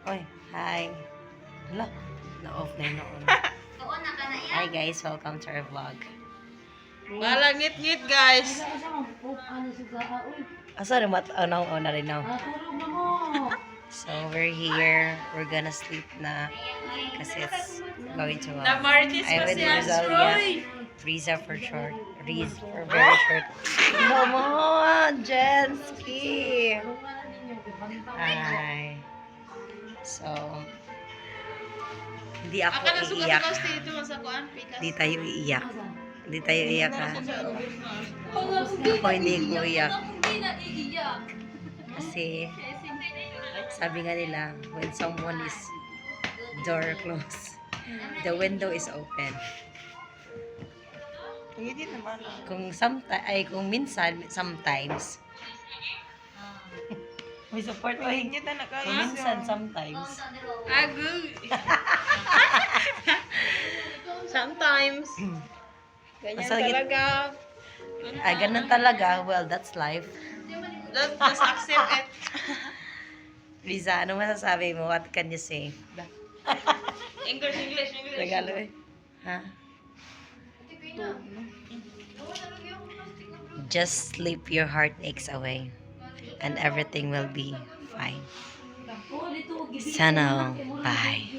Oy, hi. Hala, na-off na yun noon. Hi guys, welcome to our vlog. Malangit-ngit guys. Asa na na rin now. So we're here. We're gonna sleep na kasi it's going to Na-Martis I'm pa with si Rosalia. Astroy. Riza for short. Riz for very short. Come on, Jensky. Hi. So, hindi ako Aka na suka iiyak. ka dito sa kuan pikas. Hindi tayo iiyak. Hindi tayo iiyak ha. Ako hindi ko iiyak. Kasi, sabi nga nila, when someone is door closed, the window is open. Hindi naman. Kung sometimes, may support ko. Hindi na Kung nakalas. minsan, sometimes. Agul. Sometimes. Ganyan Basta git- talaga. Ganun talaga. Well, that's life. Just accept it. Riza, ano masasabi mo? What can you say? English. Tagalog eh. Ha? Just sleep your heartaches away. And everything will be fine. Sana all. Bye.